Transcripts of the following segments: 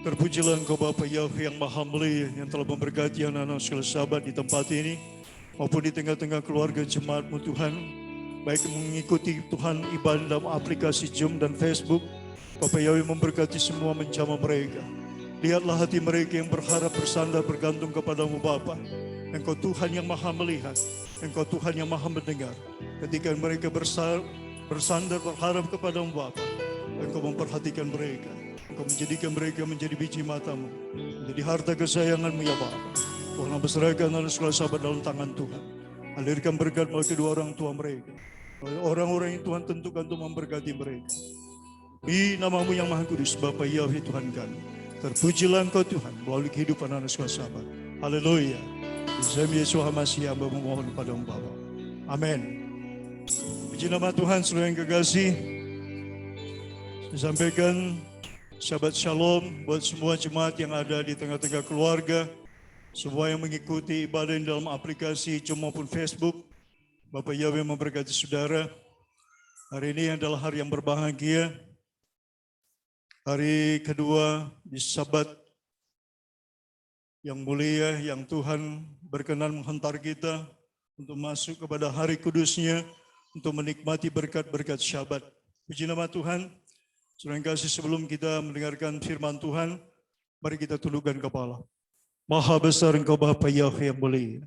Terpujilah Engkau Bapa Yahweh yang Maha Mulia, yang telah memberkati anak-anak sekalian sahabat di tempat ini maupun di tengah-tengah keluarga jemaat-Mu Tuhan, baik mengikuti Tuhan ibadah dalam aplikasi Zoom dan Facebook. Bapa Yahweh memberkati semua menjamah mereka. Lihatlah hati mereka yang berharap, bersandar, bergantung kepadamu Bapa. Engkau Tuhan yang Maha melihat, Engkau Tuhan yang Maha mendengar. Ketika mereka bersandar berharap kepadamu Bapa, Engkau memperhatikan mereka. Engkau menjadikan mereka menjadi biji matamu, menjadi harta kesayanganmu ya Bapa. Tuhan berserahkan anak sekolah sahabat dalam tangan Tuhan. Alirkan berkat melalui kedua orang tua mereka, melalui orang-orang yang Tuhan tentukan untuk memberkati mereka. Di namamu yang Maha Kudus, Bapa Yahweh Tuhan kami. Terpujilah Engkau Tuhan melalui kehidupan anak sekolah sahabat. Haleluya. Di dalam Yesus Masih hamba memohon padamu Bapa. Amin. Puji nama Tuhan, saudara yang kekasih. Saya sampaikan Shabbat Shalom buat semua jemaat yang ada di tengah-tengah keluarga, semua yang mengikuti ibadah dalam aplikasi Zoom maupun Facebook. Bapak Yahweh memberkati saudara. Hari ini adalah hari yang berbahagia, hari kedua di Sabat yang mulia yang Tuhan berkenan menghantar kita untuk masuk kepada hari kudusnya, untuk menikmati berkat-berkat Syabat. Puji nama Tuhan. Saudara yang kasih, sebelum kita mendengarkan firman Tuhan, mari kita tundukkan kepala. Maha besar Engkau Bapa Yahweh yang mulia.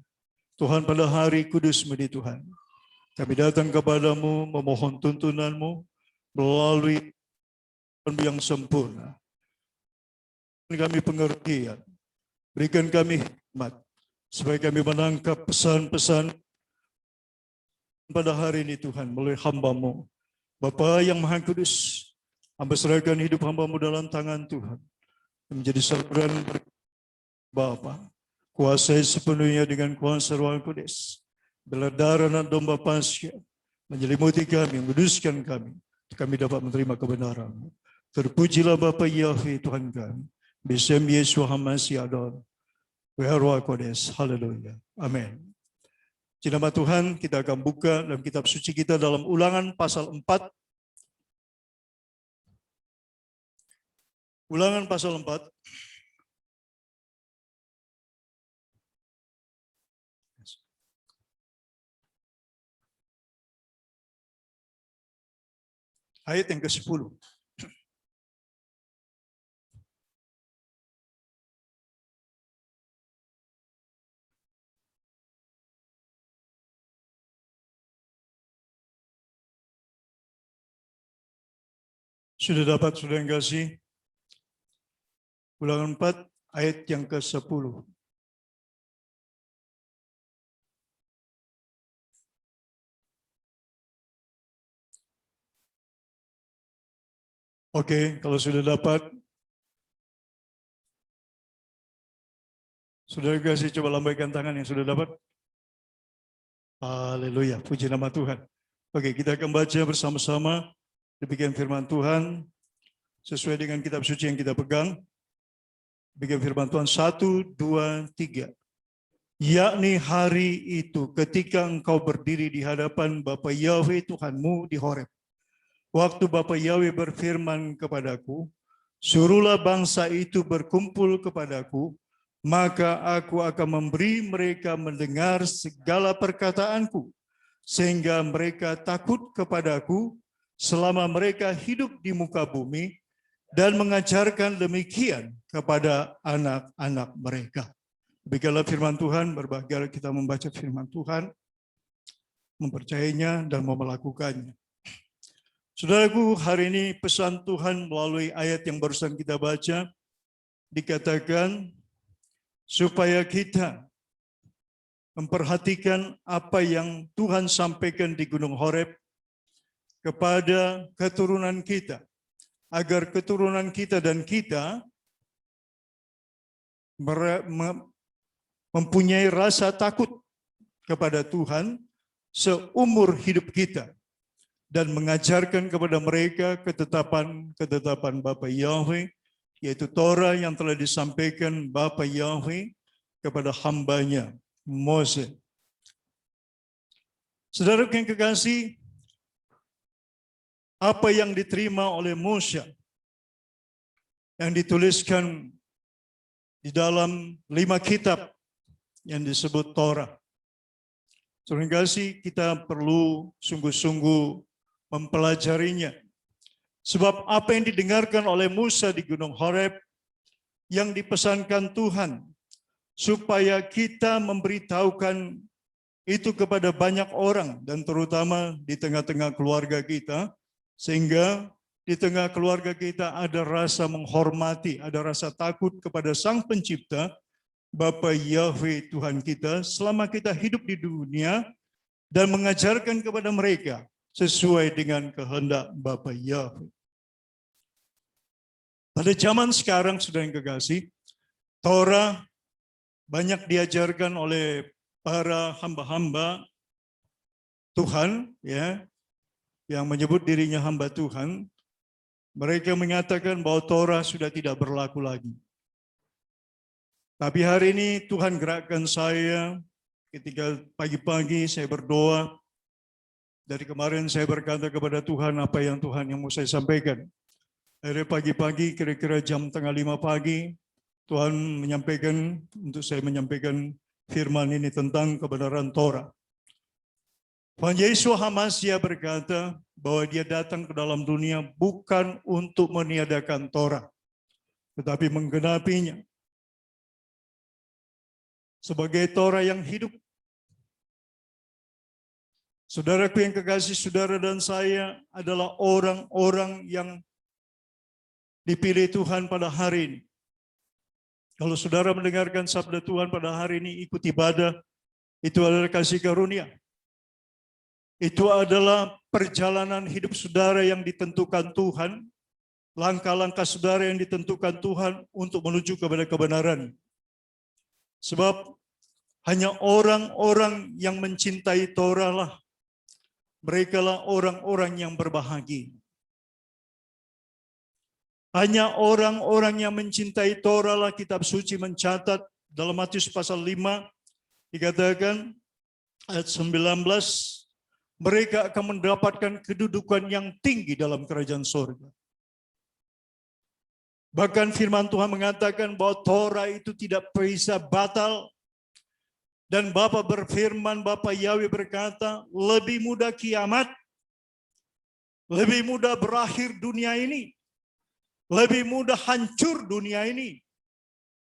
Tuhan, pada hari kudus-Mu di Tuhan, kami datang kepadamu memohon tuntunan-Mu melalui yang sempurna. Berikan kami pengertian, berikan kami hikmat, supaya kami menangkap pesan-pesan pada hari ini Tuhan, melalui hamba-Mu. Bapa yang Maha Kudus, hamba serahkan hidup hamba-Mu dalam tangan Tuhan. Menjadi saluran Bapa, kuasai sepenuhnya dengan kuasa Roh Kudus. Bila darah dan domba Paskah menyelimuti kami, menguduskan kami, kami dapat menerima kebenaran-Mu. Terpujilah Bapa Yahweh Tuhan kami. Bisem Yesus Hamasi Adon. Roh Kudus. Haleluya. Amin. Di nama Tuhan, kita akan buka dalam kitab suci kita dalam Ulangan pasal 4. Ulangan pasal 4. Ayat yang ke-10. Sudah dapat, sudah yang kasih? Ulangan 4 ayat yang ke-10. Oke, kalau sudah dapat, sudah kasih, coba lambaikan tangan yang sudah dapat. Haleluya, puji nama Tuhan. Oke, kita akan baca bersama-sama demikian firman Tuhan sesuai dengan kitab suci yang kita pegang. Demikian firman Tuhan 1, 2, 3. Yakni hari itu ketika engkau berdiri di hadapan Bapa Yahweh Tuhanmu di Horeb. Waktu Bapa Yahweh berfirman kepadaku, suruhlah bangsa itu berkumpul kepadaku, maka aku akan memberi mereka mendengar segala perkataanku, sehingga mereka takut kepadaku selama mereka hidup di muka bumi, dan mengajarkan demikian kepada anak-anak mereka. Demikianlah firman Tuhan. Berbahagia kita membaca firman Tuhan, mempercayainya dan mau melakukannya. Saudaraku, hari ini pesan Tuhan melalui ayat yang barusan kita baca, dikatakan supaya kita memperhatikan apa yang Tuhan sampaikan di Gunung Horeb kepada keturunan kita, agar keturunan kita dan kita mempunyai rasa takut kepada Tuhan seumur hidup kita, dan mengajarkan kepada mereka ketetapan Bapa Yahweh, yaitu Torah yang telah disampaikan Bapa Yahweh kepada hambanya Moses. Saudara yang kekasih, apa yang diterima oleh Moshe yang dituliskan di dalam 5 kitab yang disebut Torah. Seringkali kita perlu sungguh-sungguh mempelajarinya. Sebab apa yang didengarkan oleh Musa di Gunung Horeb, yang dipesankan Tuhan, supaya kita memberitahukan itu kepada banyak orang, dan terutama di tengah-tengah keluarga kita, sehingga di tengah keluarga kita ada rasa menghormati, ada rasa takut kepada Sang Pencipta, Bapa Yahweh Tuhan kita, selama kita hidup di dunia, dan mengajarkan kepada mereka sesuai dengan kehendak Bapa Yahweh. Pada zaman sekarang, saudara yang kekasih, Torah banyak diajarkan oleh para hamba-hamba Tuhan, ya, yang menyebut dirinya hamba Tuhan. Mereka mengatakan bahwa Torah sudah tidak berlaku lagi. Tapi hari ini Tuhan gerakkan saya ketika pagi-pagi saya berdoa. Dari kemarin saya berkata kepada Tuhan apa yang Tuhan yang mau saya sampaikan. Hari pagi-pagi kira-kira jam 4:30 pagi, Tuhan menyampaikan untuk saya menyampaikan firman ini tentang kebenaran Torah. Tuhan Yesus HaMashiach berkata bahwa dia datang ke dalam dunia bukan untuk meniadakan Torah, tetapi menggenapinya. Sebagai Torah yang hidup. Saudaraku yang kekasih, saudara dan saya adalah orang-orang yang dipilih Tuhan pada hari ini. Kalau saudara mendengarkan sabda Tuhan pada hari ini, ikut ibadah, itu adalah kasih karunia. Itu adalah perjalanan hidup saudara yang ditentukan Tuhan, langkah-langkah saudara yang ditentukan Tuhan untuk menuju kepada kebenaran. Sebab hanya orang-orang yang mencintai Torah lah, mereka lah orang-orang yang berbahagia. Hanya orang-orang yang mencintai Torah lah kitab suci mencatat dalam Matius pasal 5 dikatakan ayat 19, mereka akan mendapatkan kedudukan yang tinggi dalam kerajaan surga. Bahkan firman Tuhan mengatakan bahwa Torah itu tidak bisa batal. Dan Bapa berfirman, Bapa Yahweh berkata, lebih mudah kiamat, lebih mudah berakhir dunia ini, lebih mudah hancur dunia ini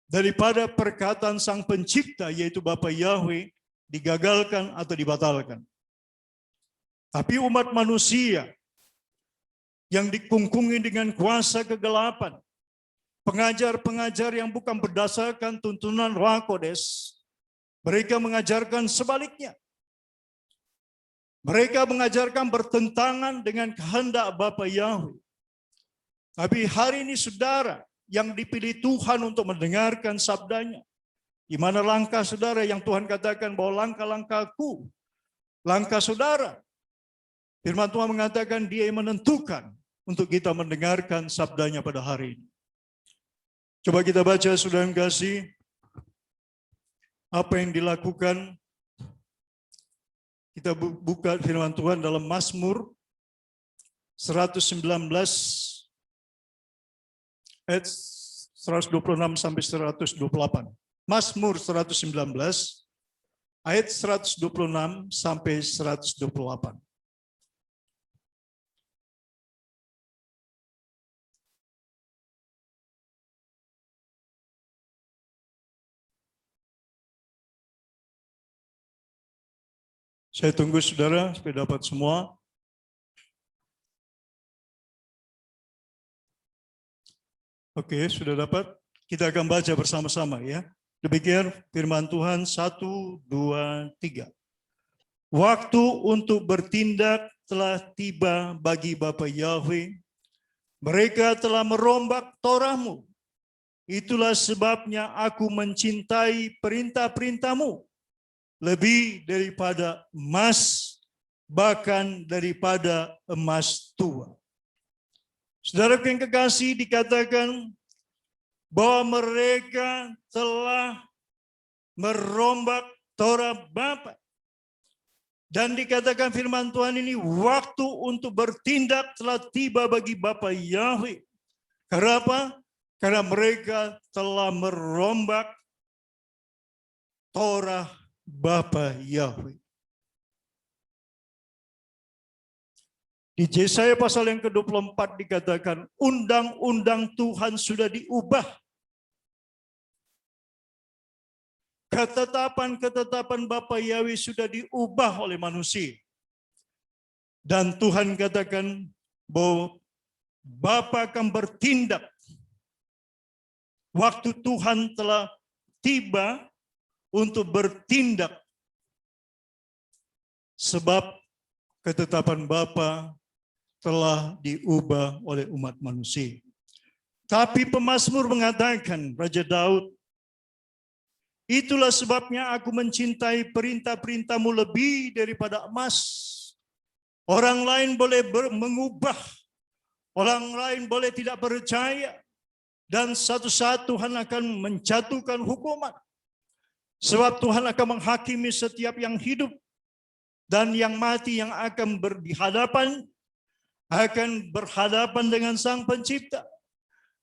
daripada perkataan Sang Pencipta, yaitu Bapa Yahweh, digagalkan atau dibatalkan. Tapi umat manusia yang dikungkungi dengan kuasa kegelapan, pengajar-pengajar yang bukan berdasarkan tuntunan Roh Kodes, mereka mengajarkan sebaliknya. Mereka mengajarkan bertentangan dengan kehendak Bapa Yahweh. Tapi hari ini saudara yang dipilih Tuhan untuk mendengarkan sabdanya. Di mana langkah saudara yang Tuhan katakan bahwa langkah-langkahku, langkah saudara. Firman Tuhan mengatakan dia yang menentukan untuk kita mendengarkan sabdanya pada hari ini. Coba kita baca saudara yang kasih. Apa yang dilakukan, kita buka firman Tuhan dalam Mazmur 119 ayat 126 sampai 128. Mazmur 119 ayat 126 sampai 128. Saya tunggu saudara supaya dapat semua. Oke, sudah dapat. Kita akan baca bersama-sama ya. Demikian firman Tuhan 1, 2, 3. Waktu untuk bertindak telah tiba bagi Bapa Yahweh. Mereka telah merombak Torah-Mu. Itulah sebabnya aku mencintai perintah-perintah-Mu. Lebih daripada emas, bahkan daripada emas tua. Saudara yang kekasih, dikatakan bahwa mereka telah merombak Torah Bapa. Dan dikatakan firman Tuhan ini, waktu untuk bertindak telah tiba bagi Bapa Yahweh. Kenapa? Karena mereka telah merombak Torah Bapa Yahweh. Di Yesaya pasal yang ke-24 dikatakan, undang-undang Tuhan sudah diubah. Ketetapan-ketetapan Bapa Yahweh sudah diubah oleh manusia. Dan Tuhan katakan bahwa Bapa akan bertindak. Waktu Tuhan telah tiba untuk bertindak. Sebab ketetapan Bapa telah diubah oleh umat manusia. Tapi pemazmur mengatakan, Raja Daud, itulah sebabnya aku mencintai perintah-perintahmu lebih daripada emas. Orang lain boleh mengubah, orang lain boleh tidak percaya, dan satu saat Tuhan akan menjatuhkan hukuman. Sebab Tuhan akan menghakimi setiap yang hidup dan yang mati yang akan berhadapan dengan Sang Pencipta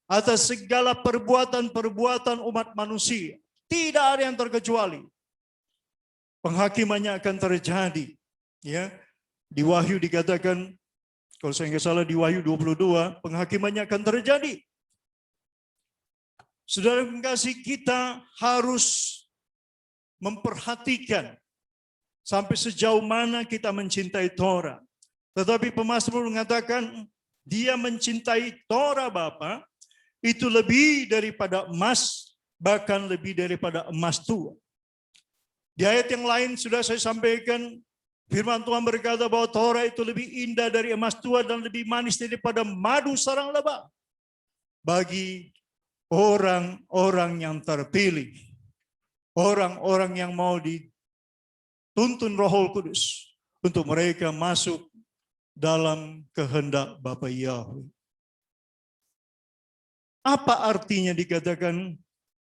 atas segala perbuatan-perbuatan umat manusia. Tidak ada yang terkecuali. Penghakimannya akan terjadi. Ya, di Wahyu dikatakan, kalau saya nggak salah di Wahyu 22, penghakimannya akan terjadi. Saudara kekasih, kita harus memperhatikan sampai sejauh mana kita mencintai Torah. Tetapi pemazmur mengatakan dia mencintai Torah Bapa itu lebih daripada emas, bahkan lebih daripada emas tua. Di ayat yang lain sudah saya sampaikan, firman Tuhan berkata bahwa Torah itu lebih indah dari emas tua dan lebih manis daripada madu sarang lebah. Bagi orang-orang yang terpilih, orang-orang yang mau dituntun Roh Kudus untuk mereka masuk dalam kehendak Bapa Yahweh. Apa artinya dikatakan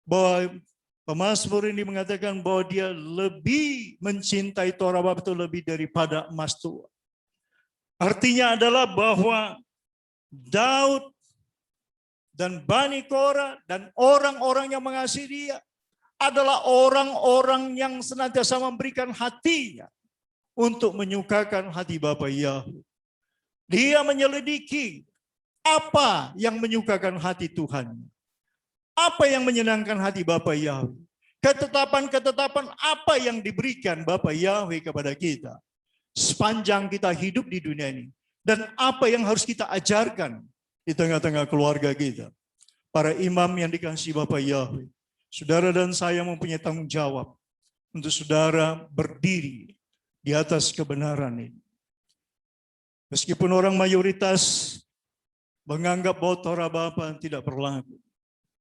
bahwa pemazmur ini mengatakan bahwa dia lebih mencintai Torah Bapa itu lebih daripada emas tua? Artinya adalah bahwa Daud dan Bani Korah dan orang-orang yang mengasihi dia adalah orang-orang yang senantiasa memberikan hatinya untuk menyukakan hati Bapa Yahweh. Dia menyelidiki apa yang menyukakan hati Tuhan. Apa yang menyenangkan hati Bapa Yahweh. Ketetapan-ketetapan apa yang diberikan Bapa Yahweh kepada kita sepanjang kita hidup di dunia ini. Dan apa yang harus kita ajarkan di tengah-tengah keluarga kita. Para imam yang dikasihi Bapa Yahweh. Saudara dan saya mempunyai tanggung jawab untuk saudara berdiri di atas kebenaran ini. Meskipun orang mayoritas menganggap bahwa Torah Bapa tidak berlaku.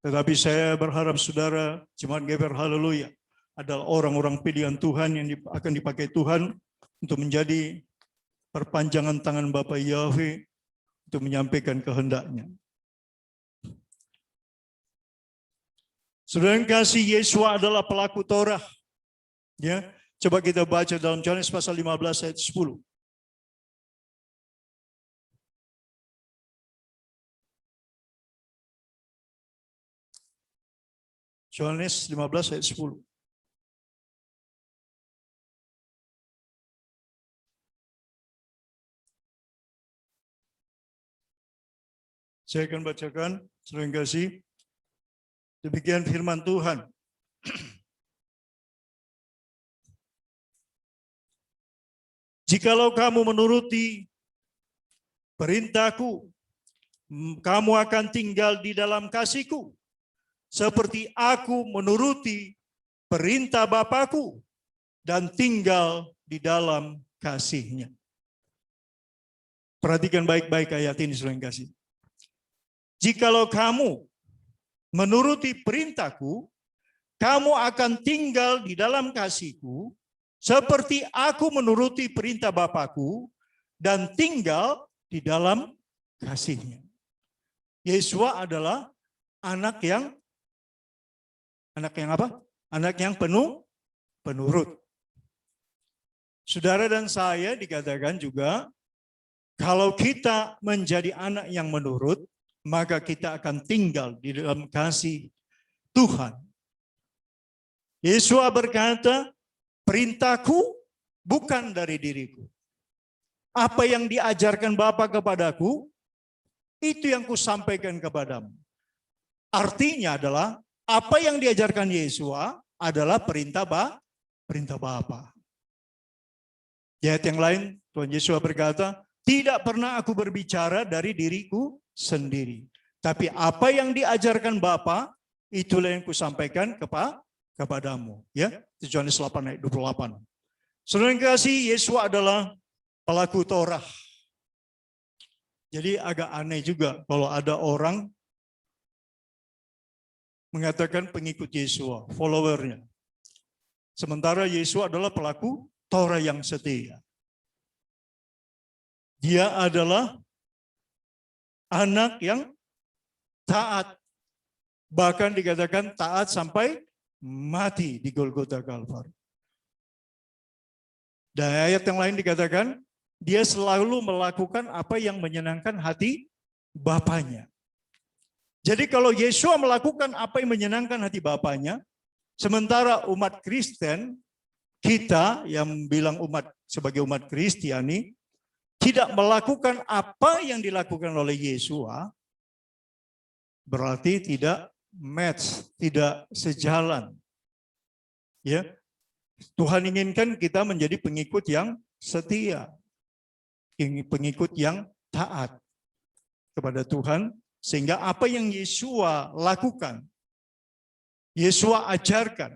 Tetapi saya berharap saudara, Jemaat Geber Haleluya, adalah orang-orang pilihan Tuhan yang akan dipakai Tuhan untuk menjadi perpanjangan tangan Bapa Yahweh untuk menyampaikan kehendaknya. Saudara yang kasih, Yesua adalah pelaku Torah. Ya, coba kita baca dalam Yohanes pasal 15 ayat 10. Yohanes 15 ayat 10. Saya akan bacakan, saudara yang kasih. Demikian firman Tuhan. Jikalau kamu menuruti perintahku, kamu akan tinggal di dalam kasihku, seperti aku menuruti perintah Bapakku dan tinggal di dalam kasihnya. Perhatikan baik-baik ayat ini, saudara yang kasih. Jikalau kamu menuruti perintahku, kamu akan tinggal di dalam kasihku, seperti aku menuruti perintah Bapakku dan tinggal di dalam kasihnya. Yesua adalah anak yang apa? Anak yang penurut. Saudara dan saya dikatakan juga, kalau kita menjadi anak yang menurut, maka kita akan tinggal di dalam kasih Tuhan. Yesus berkata, perintahku bukan dari diriku. Apa yang diajarkan Bapa kepadaku, itu yang kusampaikan kepadamu. Artinya adalah, apa yang diajarkan Yesus adalah perintah Bapa. Di ayat yang lain, Tuhan Yesus berkata, tidak pernah aku berbicara dari diriku sendiri. Tapi apa yang diajarkan Bapa, itulah yang kusampaikan kepadamu. Ya, Yohanes 8 ayat 28. Saudara yang kasih, Yesus adalah pelaku Torah. Jadi agak aneh juga kalau ada orang mengatakan pengikut Yesus, followernya. Sementara Yesus adalah pelaku Torah yang setia. Dia adalah anak yang taat. Bahkan dikatakan taat sampai mati di Golgota Kalvar. Dan ayat yang lain dikatakan, dia selalu melakukan apa yang menyenangkan hati Bapanya. Jadi kalau Yesus melakukan apa yang menyenangkan hati Bapanya, sementara umat Kristen, kita yang bilang sebagai umat Kristiani, tidak melakukan apa yang dilakukan oleh Yesus, berarti tidak match, tidak sejalan. Ya, Tuhan inginkan kita menjadi pengikut yang setia, pengikut yang taat kepada Tuhan, sehingga apa yang Yesus lakukan, Yesus ajarkan.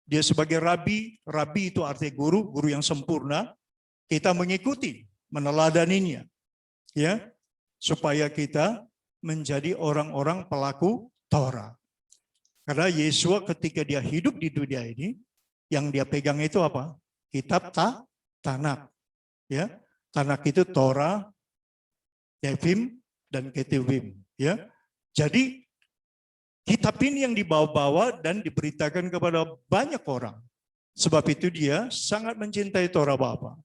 Dia sebagai rabi itu artinya guru yang sempurna, kita mengikuti, meneladaninya, ya, supaya kita menjadi orang-orang pelaku Torah. Karena Yesus ketika dia hidup di dunia ini, yang dia pegang itu apa? Kitab Tanakh, ya. Tanakh itu Torah, Tevim, dan Ketuvim, ya. Jadi kitab ini yang dibawa-bawa dan diberitakan kepada banyak orang. Sebab itu dia sangat mencintai Torah Bapa.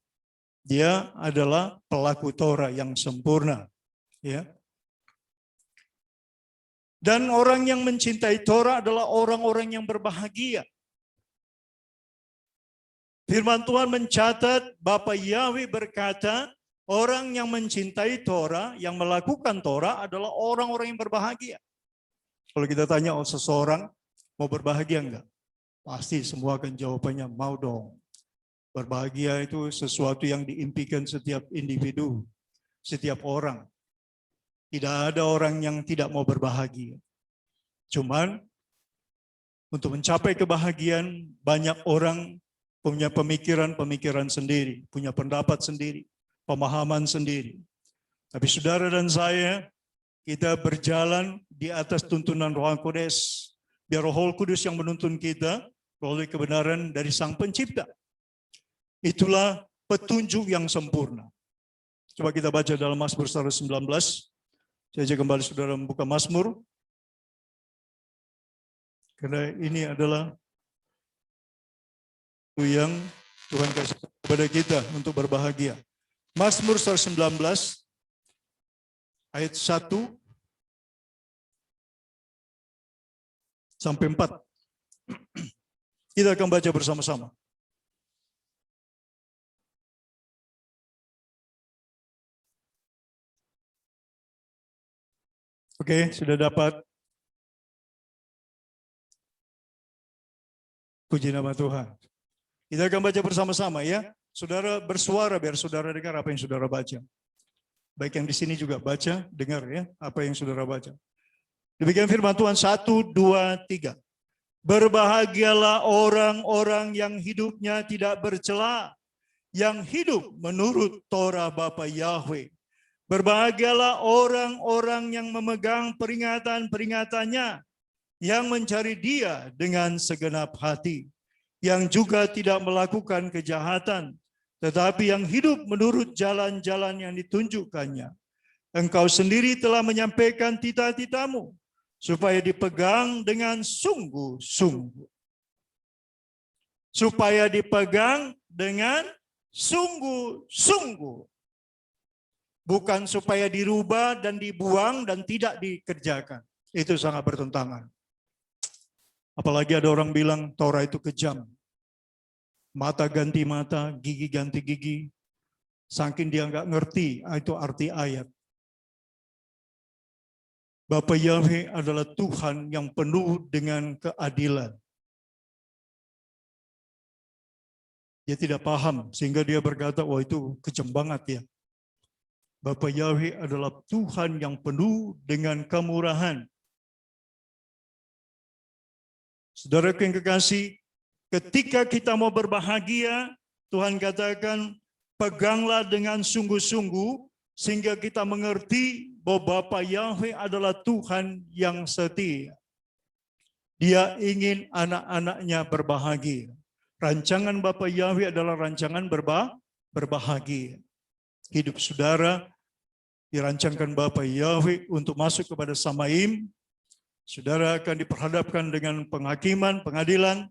Dia adalah pelaku Torah yang sempurna, ya. Dan orang yang mencintai Torah adalah orang-orang yang berbahagia. Firman Tuhan mencatat, Bapa Yahweh berkata, orang yang mencintai Torah, yang melakukan Torah adalah orang-orang yang berbahagia. Kalau kita tanya seseorang, mau berbahagia enggak? Pasti semua akan jawabannya, mau dong. Berbahagia itu sesuatu yang diimpikan setiap individu, setiap orang. Tidak ada orang yang tidak mau berbahagia. Cuman, untuk mencapai kebahagiaan, banyak orang punya pemikiran sendiri, punya pendapat sendiri, pemahaman sendiri. Tapi saudara dan saya, kita berjalan di atas tuntunan Roh Kudus. Biar Roh Kudus yang menuntun kita oleh kebenaran dari Sang Pencipta. Itulah petunjuk yang sempurna. Coba kita baca dalam Mazmur 119. Saya ajak kembali saudara membuka Mazmur. Karena ini adalah itu yang Tuhan kasih kepada kita untuk berbahagia. Mazmur 119 ayat 1 sampai 4. Kita akan baca bersama-sama. Oke, sudah dapat? Puji nama Tuhan. Kita akan baca bersama-sama ya. Saudara bersuara biar saudara dengar apa yang saudara baca. Baik yang di sini juga baca, dengar ya apa yang saudara baca. Demikian firman Tuhan 1, 2, 3. Berbahagialah orang-orang yang hidupnya tidak bercela, yang hidup menurut Torah Bapa Yahweh. Berbahagialah orang-orang yang memegang peringatan-peringatannya, yang mencari Dia dengan segenap hati, yang juga tidak melakukan kejahatan, tetapi yang hidup menurut jalan-jalan yang ditunjukkannya. Engkau sendiri telah menyampaikan tita-titamu, supaya dipegang dengan sungguh-sungguh. Supaya dipegang dengan sungguh-sungguh. bukan supaya dirubah dan dibuang dan tidak dikerjakan. Itu sangat bertentangan. Apalagi ada orang bilang Torah itu kejam. Mata ganti mata, gigi ganti gigi. Saking dia nggak ngerti itu arti ayat. Bapa Yahweh adalah Tuhan yang penuh dengan keadilan. Dia tidak paham sehingga dia berkata, wah itu kejam banget ya. Bapa Yahweh adalah Tuhan yang penuh dengan kemurahan. Saudara yang kekasih, ketika kita mau berbahagia, Tuhan katakan, peganglah dengan sungguh-sungguh, sehingga kita mengerti bahwa Bapa Yahweh adalah Tuhan yang setia. Dia ingin anak-anaknya berbahagia. Rancangan Bapa Yahweh adalah rancangan berbahagia. Hidup saudara dirancangkan Bapa Yahweh untuk masuk kepada Samaim. Saudara akan diperhadapkan dengan penghakiman, pengadilan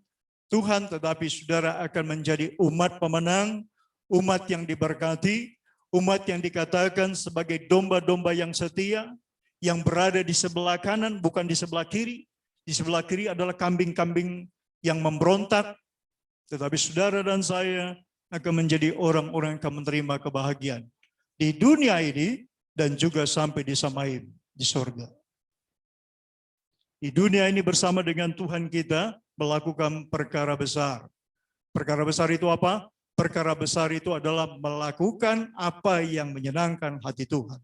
Tuhan, tetapi saudara akan menjadi umat pemenang, umat yang diberkati, umat yang dikatakan sebagai domba-domba yang setia, yang berada di sebelah kanan, bukan di sebelah kiri. Di sebelah kiri adalah kambing-kambing yang memberontak, tetapi saudara dan saya akan menjadi orang-orang yang akan menerima kebahagiaan di dunia ini dan juga sampai di Samaim, di surga. Di dunia ini bersama dengan Tuhan kita melakukan perkara besar. Perkara besar itu apa? Perkara besar itu adalah melakukan apa yang menyenangkan hati Tuhan.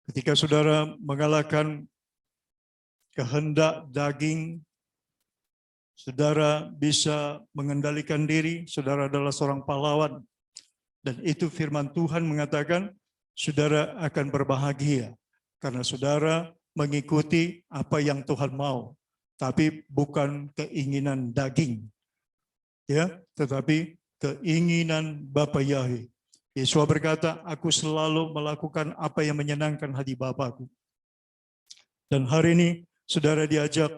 Ketika saudara mengalahkan kehendak daging, saudara bisa mengendalikan diri, saudara adalah seorang pahlawan. Dan itu firman Tuhan mengatakan, saudara akan berbahagia. Karena saudara mengikuti apa yang Tuhan mau. Tapi bukan keinginan daging. Ya, tetapi keinginan Bapa Yahweh. Yesus berkata, aku selalu melakukan apa yang menyenangkan hati Bapakku. Dan hari ini, saudara diajak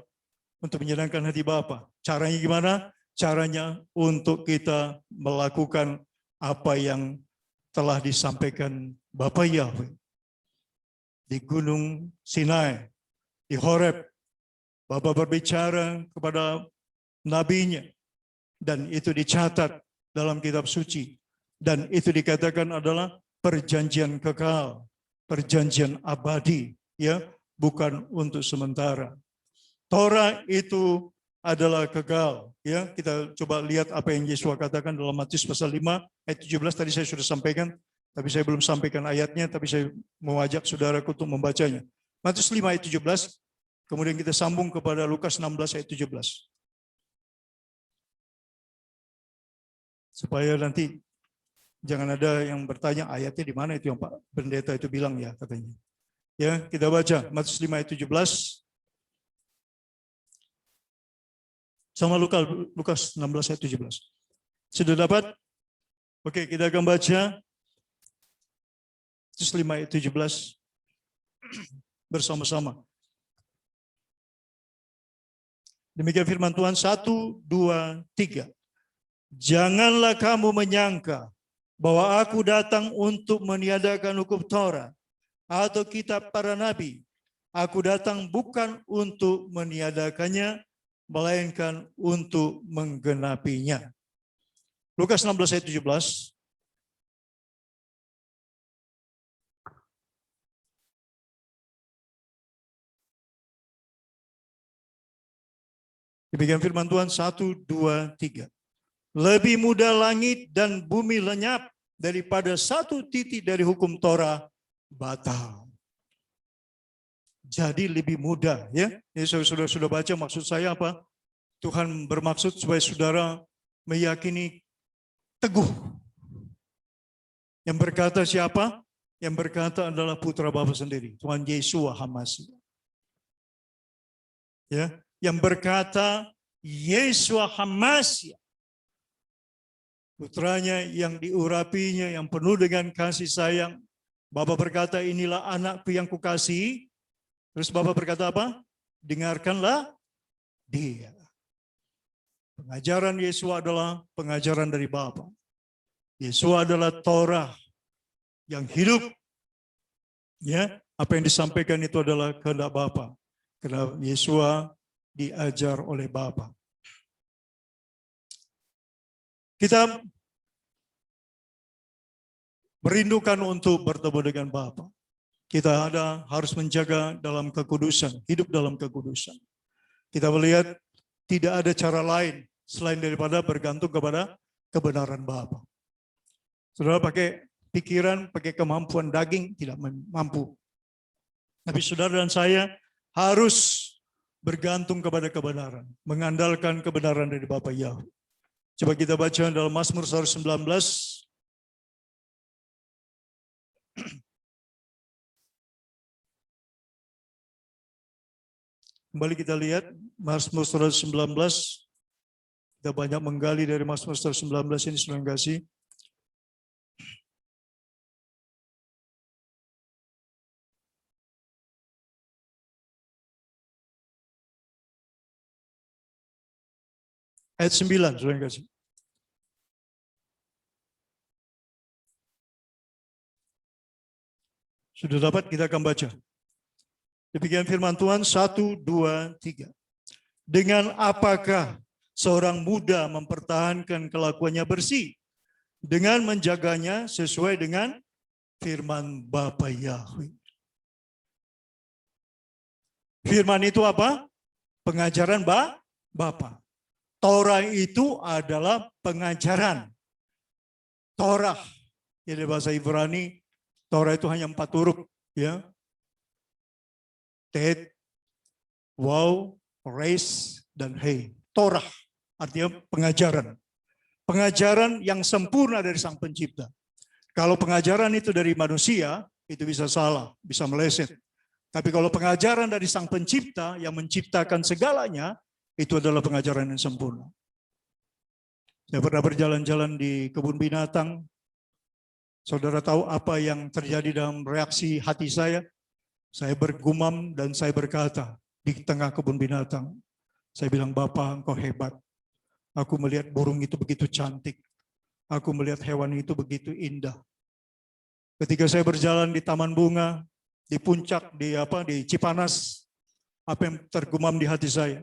untuk menyenangkan hati Bapa. Caranya gimana? Caranya untuk kita melakukan apa yang telah disampaikan Bapa Yahweh. Di Gunung Sinai, di Horeb, Bapa berbicara kepada nabinya. Dan itu dicatat dalam kitab suci. Dan itu dikatakan adalah perjanjian kekal, perjanjian abadi, ya, bukan untuk sementara. Torah itu adalah kekal, ya. Kita coba lihat apa yang Yesus katakan dalam Matius pasal 5 ayat 17 tadi saya sudah sampaikan, tapi saya belum sampaikan ayatnya, tapi saya mau ajak saudaraku untuk membacanya. Matius 5 ayat 17, kemudian kita sambung kepada Lukas 16 ayat 17. Supaya nanti jangan ada yang bertanya ayatnya di mana itu yang Pak Pendeta itu bilang ya katanya. Ya, kita baca Matius 5 ayat 17. Sama Lukas 16 ayat 17. Sudah dapat? Oke, kita akan baca Matius 5 ayat 17 bersama-sama. Demikian firman Tuhan, 1, 2, 3. Janganlah kamu menyangka bahwa aku datang untuk meniadakan hukum Taurat atau kitab para nabi. Aku datang bukan untuk meniadakannya, melainkan untuk menggenapinya. Lukas 16 ayat 17. Demikian firman Tuhan, 1, 2, 3. Lebih mudah langit dan bumi lenyap daripada satu titik dari hukum Torah batal. Jadi lebih mudah, ya. Ini sudah baca, maksud saya apa? Tuhan bermaksud supaya saudara meyakini teguh. Yang berkata siapa? Yang berkata adalah putra Bapa sendiri, Tuhan Yeshua HaMashiach. Ya, yang berkata Yeshua HaMashiach. Putranya yang diurapinya, yang penuh dengan kasih sayang. Bapa berkata, inilah anakku yang kukasihi. Terus Bapa berkata apa? Dengarkanlah dia. Pengajaran Yesus adalah pengajaran dari Bapa. Yesus adalah Torah. yang hidup. Ya, apa yang disampaikan itu adalah kehendak Bapa. Karena Yesua diajar oleh Bapa. Kita merindukan untuk bertemu dengan Bapa. Kita harus menjaga dalam kekudusan, hidup dalam kekudusan. Kita melihat tidak ada cara lain selain daripada bergantung kepada kebenaran Bapa. Saudara pakai pikiran, pakai kemampuan daging tidak mampu. Tapi saudara dan saya harus bergantung kepada kebenaran, mengandalkan kebenaran dari Bapa Yahweh. Coba kita baca dalam Mazmur 119. Kembali kita lihat Mazmur 119. Kita banyak menggali dari Mazmur 119 ini, saudara kasih. Ayat 9, saudara kasih. Sudah dapat, kita akan baca. Demikian firman Tuhan, 1, 2, 3. Dengan apakah seorang muda mempertahankan kelakuannya bersih? Dengan menjaganya sesuai dengan firman Bapa Yahweh. Firman itu apa? Pengajaran Bapa. Torah itu adalah pengajaran. Torah. Jadi bahasa Ibrani, Torah itu hanya 4 huruf, ya. Tet, Waw, Reis, dan Hei. Torah artinya pengajaran. Pengajaran yang sempurna dari Sang Pencipta. Kalau pengajaran itu dari manusia, itu bisa salah, bisa meleset. Tapi kalau pengajaran dari Sang Pencipta yang menciptakan segalanya, itu adalah pengajaran yang sempurna. Saya pernah berjalan-jalan di kebun binatang. Saudara tahu apa yang terjadi dalam reaksi hati saya? Saya bergumam dan saya berkata di tengah kebun binatang. Saya bilang, Bapak, Engkau hebat. Aku melihat burung itu begitu cantik. Aku melihat hewan itu begitu indah. Ketika saya berjalan di taman bunga, di puncak, di Cipanas, apa yang tergumam di hati saya?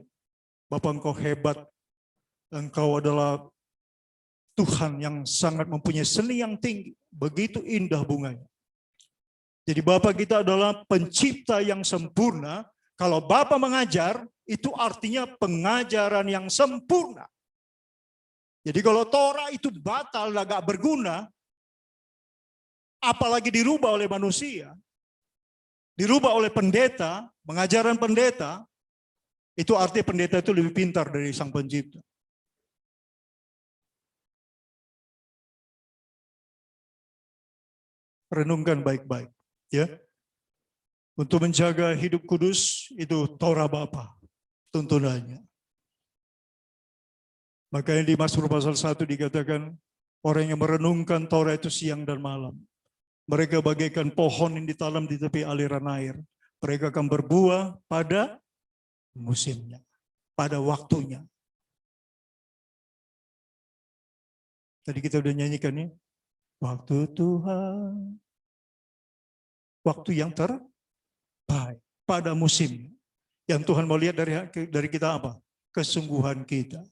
Bapak, Engkau hebat. Engkau adalah Tuhan yang sangat mempunyai seni yang tinggi. Begitu indah bunganya. Jadi Bapa kita adalah pencipta yang sempurna. Kalau Bapa mengajar, itu artinya pengajaran yang sempurna. Jadi kalau Torah itu batal, agak berguna, apalagi dirubah oleh manusia, dirubah oleh pendeta, pengajaran pendeta, itu artinya pendeta itu lebih pintar dari Sang Pencipta. Renungkan baik-baik, ya. Untuk menjaga hidup kudus itu Torah Bapa tuntunannya. Makanya di Mazmur pasal 1 dikatakan orang yang merenungkan Torah itu siang dan malam. Mereka bagaikan pohon yang ditanam di tepi aliran air. Mereka akan berbuah pada musimnya, pada waktunya. Tadi kita udah nyanyikan ya. Waktu Tuhan. Waktu yang terbaik pada musim. Yang Tuhan mau lihat dari kita apa? Kesungguhan kita.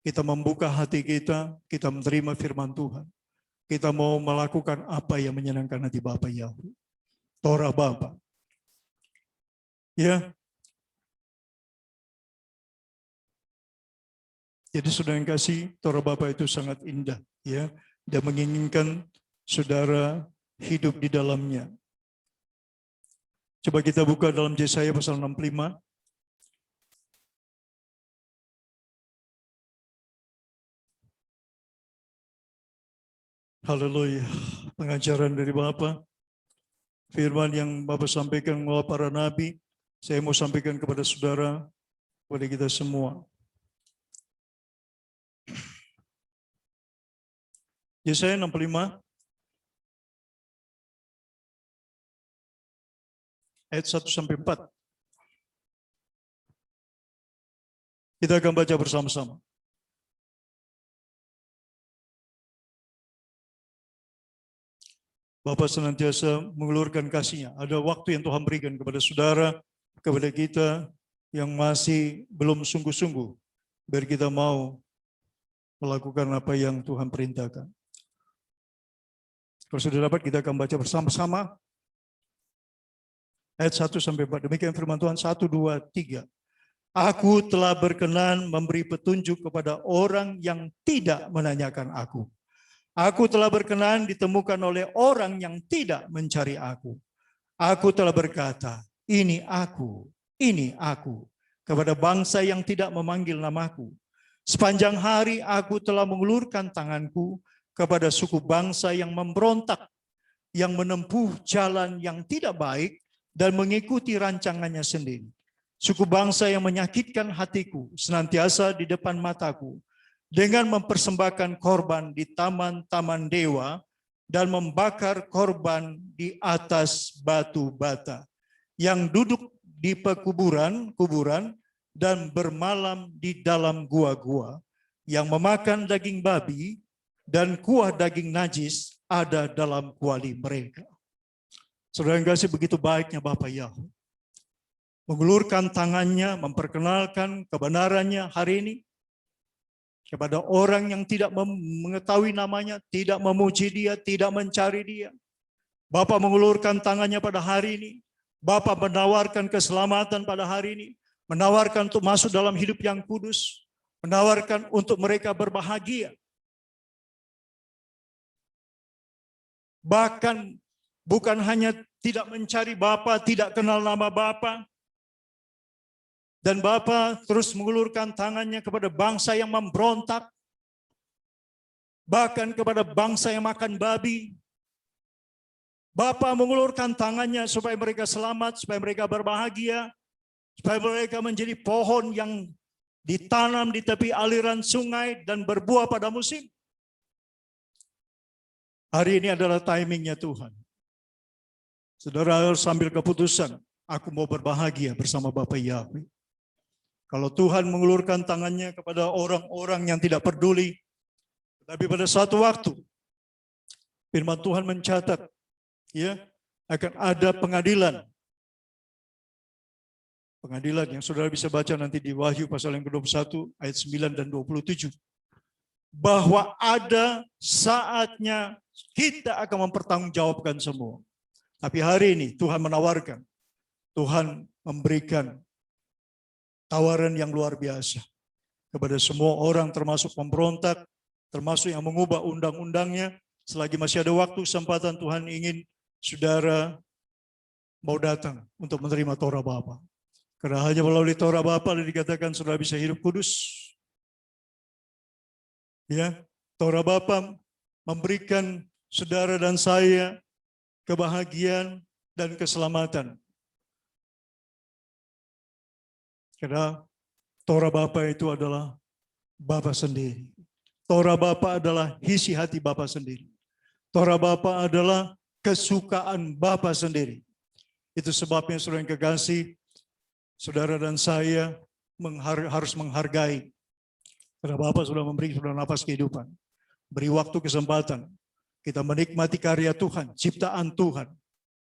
Kita membuka hati kita, kita menerima firman Tuhan. Kita mau melakukan apa yang menyenangkan hati Bapa Yahweh. Torah Bapa. Ya. Jadi saudara yang kasih, Torah Bapa itu sangat indah, ya. Dan menginginkan saudara hidup di dalamnya. Coba kita buka dalam Yesaya pasal 65. Haleluya. Pengajaran dari Bapa. Firman yang Bapak sampaikan melalui para nabi, saya mau sampaikan kepada saudara, kepada kita semua. Yesaya 65 ayat 1 sampai 4. Kita akan baca bersama-sama. Bapa senantiasa mengulurkan kasih-Nya. Ada waktu yang Tuhan berikan kepada saudara, kepada kita yang masih belum sungguh-sungguh, biar kita mau melakukan apa yang Tuhan perintahkan. Kalau sudah dapat, kita akan baca bersama-sama ayat 1-4. Demikian firman Tuhan, 1, 2, 3. Aku telah berkenan memberi petunjuk kepada orang yang tidak menanyakan aku. Aku telah berkenan ditemukan oleh orang yang tidak mencari aku. Aku telah berkata, ini aku, kepada bangsa yang tidak memanggil namaku. Sepanjang hari aku telah mengulurkan tanganku kepada suku bangsa yang memberontak, yang menempuh jalan yang tidak baik dan mengikuti rancangannya sendiri. Suku bangsa yang menyakitkan hatiku senantiasa di depan mataku dengan mempersembahkan korban di taman-taman dewa dan membakar korban di atas batu bata, yang duduk di kuburan dan bermalam di dalam gua-gua, yang memakan daging babi dan kuah daging najis ada dalam kuali mereka. Saudara yang kasih, begitu baiknya Bapa Yahweh mengulurkan tangannya, memperkenalkan kebenarannya hari ini kepada orang yang tidak mengetahui namanya, tidak memuji dia, tidak mencari dia. Bapa mengulurkan tangannya pada hari ini. Bapa menawarkan keselamatan pada hari ini. Menawarkan untuk masuk dalam hidup yang kudus. Menawarkan untuk mereka berbahagia. Bahkan bukan hanya tidak mencari Bapa, tidak kenal nama Bapa. Dan Bapa terus mengulurkan tangannya kepada bangsa yang memberontak. Bahkan kepada bangsa yang makan babi. Bapa mengulurkan tangannya supaya mereka selamat, supaya mereka berbahagia. Supaya mereka menjadi pohon yang ditanam di tepi aliran sungai dan berbuah pada musim. Hari ini adalah timingnya Tuhan. Saudara harus ambil keputusan. Aku mau berbahagia bersama Bapa Yahweh. Kalau Tuhan mengulurkan tangannya kepada orang-orang yang tidak peduli, tapi pada suatu waktu, firman Tuhan mencatat, ya, akan ada pengadilan. Pengadilan yang saudara bisa baca nanti di Wahyu pasal yang ke-21 ayat 9 dan 27. Bahwa ada saatnya kita akan mempertanggungjawabkan semua. Tapi hari ini Tuhan menawarkan, Tuhan memberikan tawaran yang luar biasa kepada semua orang, termasuk pemberontak, termasuk yang mengubah undang-undangnya. Selagi masih ada waktu, kesempatan, Tuhan ingin saudara mau datang untuk menerima Torah Bapa. Karena hanya melalui Torah Bapa dikatakan saudara bisa hidup kudus. Ya, Torah Bapa memberikan saudara dan saya kebahagiaan dan keselamatan. Karena Torah Bapa itu adalah Bapa sendiri. Torah Bapa adalah isi hati Bapa sendiri. Torah Bapa adalah kesukaan Bapa sendiri. Itu sebabnya saudara yang kekasih, saudara dan saya harus menghargai. Karena Bapa sudah memberi saudara nafas kehidupan. Beri waktu kesempatan. Kita menikmati karya Tuhan, ciptaan Tuhan.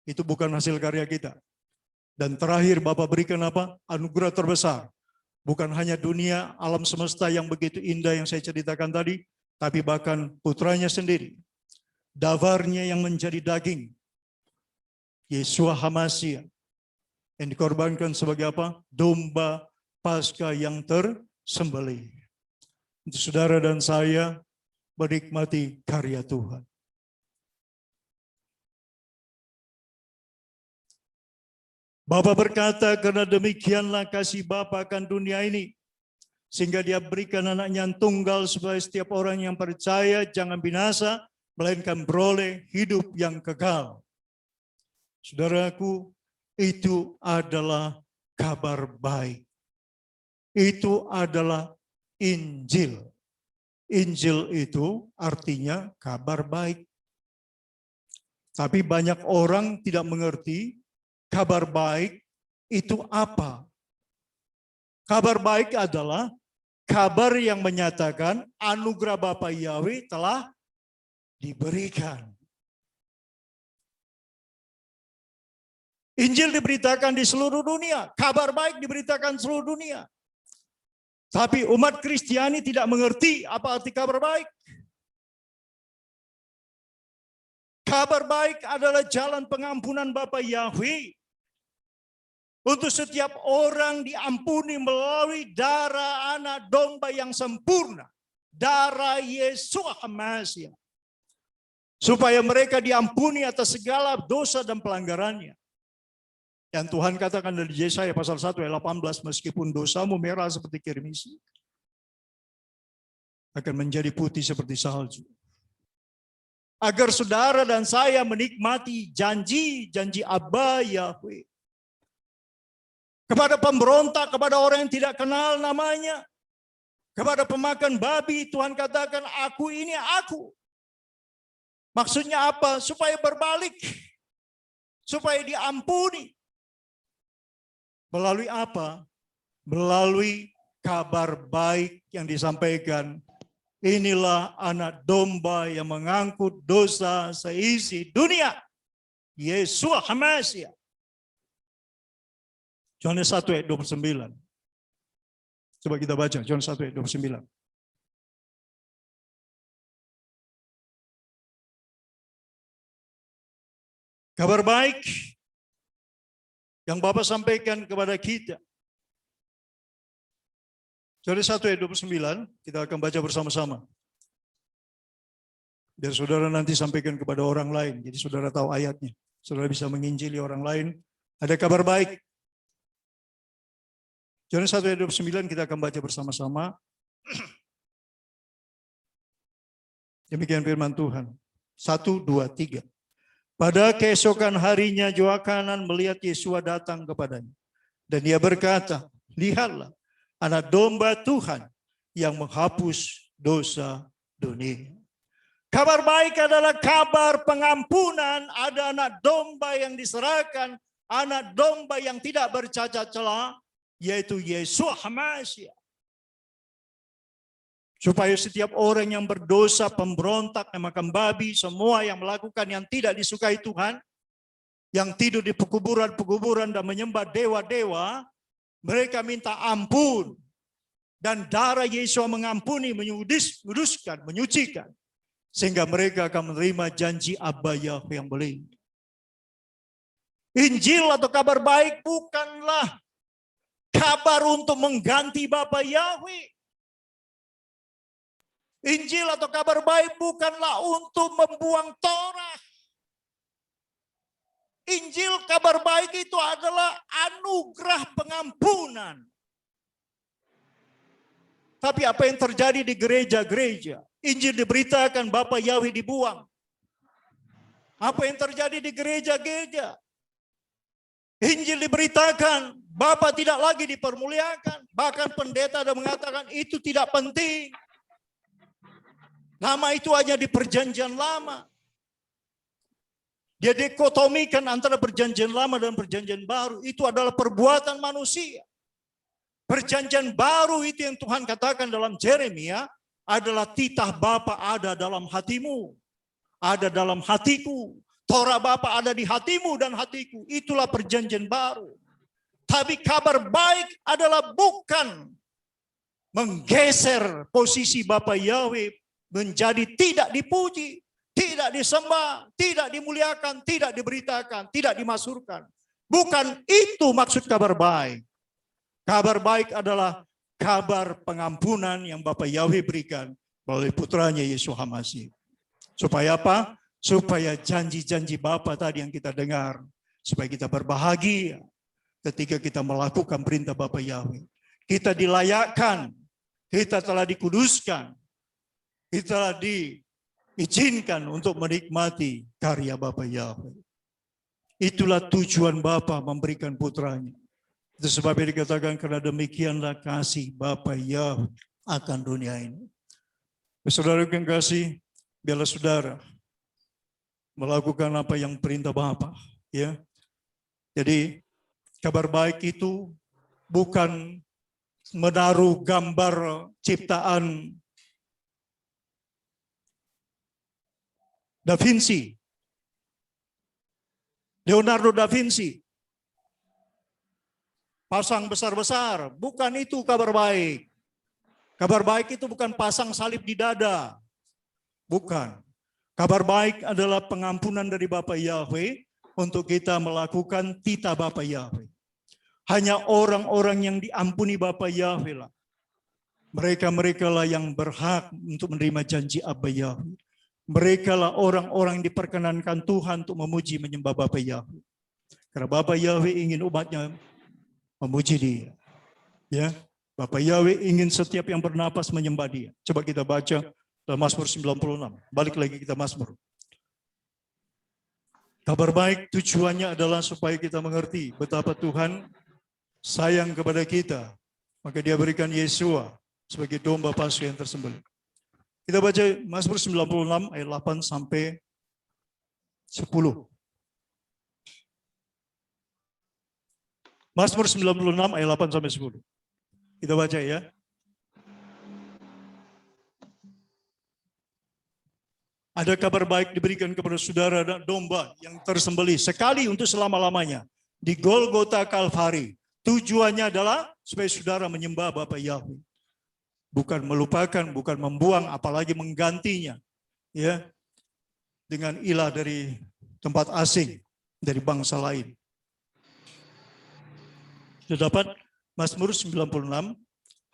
Itu bukan hasil karya kita. Dan terakhir Bapa berikan apa? Anugerah terbesar. Bukan hanya dunia, alam semesta yang begitu indah yang saya ceritakan tadi, tapi bahkan putranya sendiri. Davarnya yang menjadi daging. Yesua HaMashiach. Yang dikorbankan sebagai apa? Domba Paskah yang tersembelih. Untuk saudara dan saya menikmati karya Tuhan. Bapa berkata, karena demikianlah kasih Bapa akan dunia ini, sehingga Dia berikan anaknya yang tunggal supaya setiap orang yang percaya jangan binasa, melainkan beroleh hidup yang kekal. Saudaraku, itu adalah kabar baik. Itu adalah Injil. Injil itu artinya kabar baik. Tapi banyak orang tidak mengerti kabar baik itu apa? Kabar baik adalah kabar yang menyatakan anugerah Bapa Yahweh telah diberikan. Injil diberitakan di seluruh dunia, kabar baik diberitakan seluruh dunia. Tapi umat Kristiani tidak mengerti apa arti kabar baik. Kabar baik adalah jalan pengampunan Bapa Yahweh. Untuk setiap orang diampuni melalui darah anak domba yang sempurna. Darah Yesus HaMasiah. Supaya mereka diampuni atas segala dosa dan pelanggarannya. Yang Tuhan katakan dari Yesaya pasal 1 ayat 18, meskipun dosamu merah seperti kirmisi, akan menjadi putih seperti salju. Agar saudara dan saya menikmati janji-janji Abba Yahweh. Kepada pemberontak, kepada orang yang tidak kenal namanya, kepada pemakan babi, Tuhan katakan, aku ini aku. Maksudnya apa? Supaya berbalik. Supaya diampuni. Melalui apa? Melalui kabar baik yang disampaikan. Inilah anak domba yang mengangkut dosa seisi dunia. Yesus HaMasiah. Yohanes 1 ayat 29. Coba kita baca, Yohanes 1 ayat 29. Kabar baik yang Bapak sampaikan kepada kita. Yohanes 1 ayat 29, kita akan baca bersama-sama. Biar saudara nanti sampaikan kepada orang lain, jadi saudara tahu ayatnya. Saudara bisa menginjili orang lain. Ada kabar baik. Yohanes 1 ayat 29 kita akan baca bersama-sama. Demikian firman Tuhan. 1, 2, 3. Pada keesokan harinya Yohanan melihat Yesua datang kepadanya. Dan dia berkata, lihatlah anak domba Tuhan yang menghapus dosa dunia. Kabar baik adalah kabar pengampunan. Ada anak domba yang diserahkan. Anak domba yang tidak bercacat celah. Yaitu Yesus HaMasiah. Supaya setiap orang yang berdosa, pemberontak, yang makan babi, semua yang melakukan yang tidak disukai Tuhan, yang tidur di pekuburan-pekuburan dan menyembah dewa-dewa, mereka minta ampun. Dan darah Yesus mengampuni, menyuduskan, menyucikan. Sehingga mereka akan menerima janji Abba Yahweh yang boleh. Injil atau kabar baik bukanlah kabar untuk mengganti Bapa Yahweh. Injil atau kabar baik bukanlah untuk membuang Torah. Injil kabar baik itu adalah anugerah pengampunan. Tapi apa yang terjadi di gereja-gereja? Injil diberitakan, Bapa Yahweh dibuang. Apa yang terjadi di gereja-gereja? Injil diberitakan, Bapa tidak lagi dipermuliakan. Bahkan pendeta ada mengatakan itu tidak penting. Nama itu hanya di perjanjian lama. Dia dikotomikan antara perjanjian lama dan perjanjian baru. Itu adalah perbuatan manusia. Perjanjian baru itu yang Tuhan katakan dalam Yeremia adalah titah Bapa ada dalam hatimu. Ada dalam hatiku. Torah Bapa ada di hatimu dan hatiku. Itulah perjanjian baru. Tapi kabar baik adalah bukan menggeser posisi Bapa Yahweh menjadi tidak dipuji, tidak disembah, tidak dimuliakan, tidak diberitakan, tidak dimasyhurkan. Bukan itu maksud kabar baik. Kabar baik adalah kabar pengampunan yang Bapa Yahweh berikan melalui putranya Yesus HaMasiah. Supaya apa? Supaya janji-janji Bapa tadi yang kita dengar, supaya kita berbahagia ketika kita melakukan perintah Bapa Yahweh. Kita dilayakkan, kita telah dikuduskan, kita telah diizinkan untuk menikmati karya Bapa Yahweh. Itulah tujuan Bapa memberikan putranya. Itu sebabnya dikatakan karena demikianlah kasih Bapa Yahweh akan dunia ini. Saudara yang kasih, biarlah saudara melakukan apa yang perintah Bapa, ya. Jadi kabar baik itu bukan menaruh gambar ciptaan Da Vinci, Leonardo da Vinci, pasang besar-besar. Bukan itu kabar baik. Kabar baik itu bukan pasang salib di dada. Bukan. Kabar baik adalah pengampunan dari Bapa Yahweh untuk kita melakukan titah Bapa Yahweh. Hanya orang-orang yang diampuni Bapa Yahweh lah. Mereka lah yang berhak untuk menerima janji Abba Yahweh. Mereka lah orang-orang yang diperkenankan Tuhan untuk memuji menyembah Bapa Yahweh. Karena Bapa Yahweh ingin umatnya memuji Dia. Ya, Bapa Yahweh ingin setiap yang bernapas menyembah Dia. Coba kita baca dalam Mazmur 96. Balik lagi kita Mazmur. Kabar baik tujuannya adalah supaya kita mengerti betapa Tuhan sayang kepada kita. Maka Dia berikan Yesua sebagai domba Paskah yang tersembelih. Kita baca Mazmur 96 ayat 8 sampai 10. Mazmur 96 ayat 8 sampai 10. Kita baca ya. Ada kabar baik diberikan kepada saudara dan domba yang tersembelih sekali untuk selama-lamanya di Golgota Kalvari. Tujuannya adalah supaya saudara menyembah Bapa Yahweh. Bukan melupakan, bukan membuang, apalagi menggantinya ya dengan ilah dari tempat asing, dari bangsa lain. Sudah dapat Mazmur 96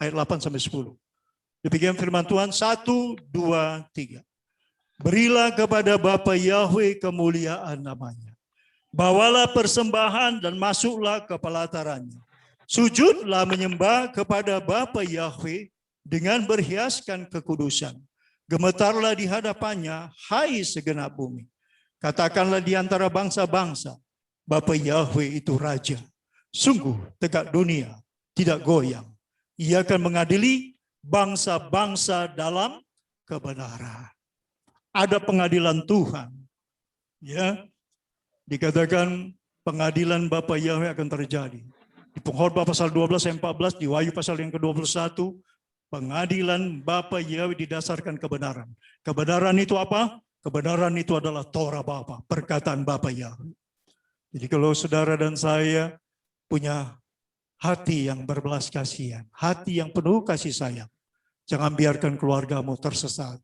ayat 8 sampai 10. Demikian firman Tuhan 1, 2, 3. Berilah kepada Bapa Yahweh kemuliaan namanya. Bawalah persembahan dan masuklah ke pelatarannya. Sujudlah menyembah kepada Bapa Yahweh dengan berhiaskan kekudusan. Gemetarlah di hadapannya, hai segenap bumi. Katakanlah di antara bangsa-bangsa, Bapa Yahweh itu Raja. Sungguh tegak dunia, tidak goyang. Ia akan mengadili bangsa-bangsa dalam kebenaran. Ada pengadilan Tuhan. Ya, dikatakan pengadilan Bapa Yahweh akan terjadi. Di Pengkhotbah pasal 12 ayat 14, di Wahyu pasal yang ke-21, pengadilan Bapa Yahweh didasarkan kebenaran. Kebenaran itu apa? Kebenaran itu adalah Torah Bapa, perkataan Bapa Yahweh. Jadi kalau saudara dan saya punya hati yang berbelas kasihan, hati yang penuh kasih sayang, jangan biarkan keluargamu tersesat.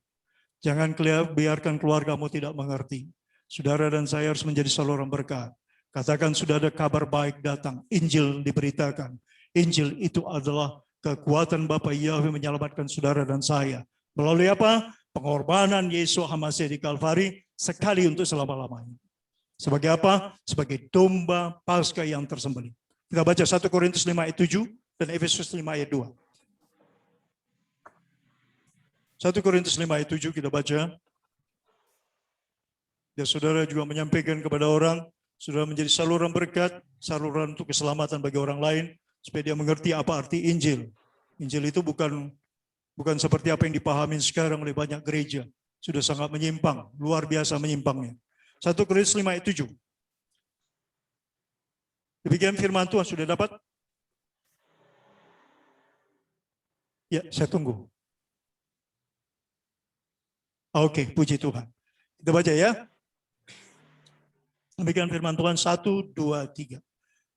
Jangan biarkan keluargamu tidak mengerti. Saudara dan saya harus menjadi saluran berkat. Katakan sudah ada kabar baik datang, Injil diberitakan. Injil itu adalah kekuatan Bapa Yahweh menyelamatkan saudara dan saya. Melalui apa? Pengorbanan Yesus HaMashiach di Kalvari sekali untuk selama-lamanya. Sebagai apa? Sebagai domba Paskah yang tersembelih. Kita baca 1 Korintus 5 ayat 7 dan Efesus 5 ayat 2. 1 Korintus 5 ayat 7 kita baca. Ya, saudara juga menyampaikan kepada orang, saudara menjadi saluran berkat, saluran untuk keselamatan bagi orang lain, supaya dia mengerti apa arti Injil. Injil itu bukan seperti apa yang dipahami sekarang oleh banyak gereja. Sudah sangat menyimpang, luar biasa menyimpangnya. 1 Korintus 5 ayat 7. Demikian firman Tuhan, sudah dapat? Ya, saya tunggu. Oke, puji Tuhan. Kita baca ya. Demikian firman Tuhan 1, 2, 3.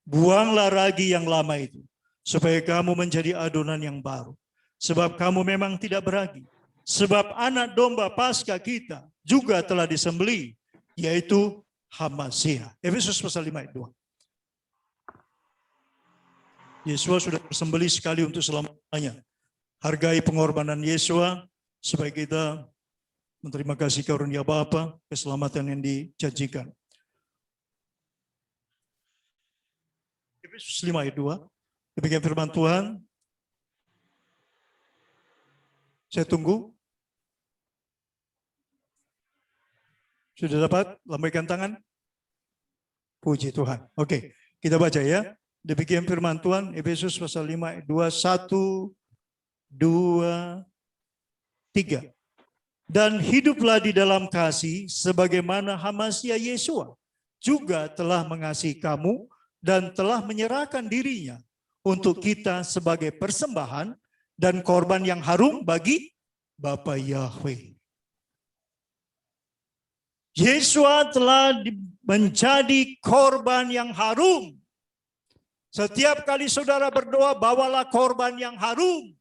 Buanglah ragi yang lama itu, supaya kamu menjadi adonan yang baru. Sebab kamu memang tidak beragi. Sebab anak domba Paskah kita juga telah disembelih, yaitu HaMashiach. Efesus pasal 5 ayat 2. Yesus sudah bersembelih sekali untuk selamanya. Hargai pengorbanan Yesus supaya kita menerima kasih karunia Bapa, keselamatan yang dijanjikan. Efesus 5 ayat 2. Demikian firman Tuhan. Saya tunggu. Sudah dapat? Lambaikan tangan. Puji Tuhan. Oke, kita baca ya. Demikian firman Tuhan, Efesus pasal 5 ayat 2, 1, 2, 3. Dan hiduplah di dalam kasih sebagaimana HaMashiach Yesua juga telah mengasihi kamu dan telah menyerahkan dirinya untuk kita sebagai persembahan dan korban yang harum bagi Bapa Yahweh. Yesua telah menjadi korban yang harum Setiap kali saudara berdoa, bawalah korban yang harum.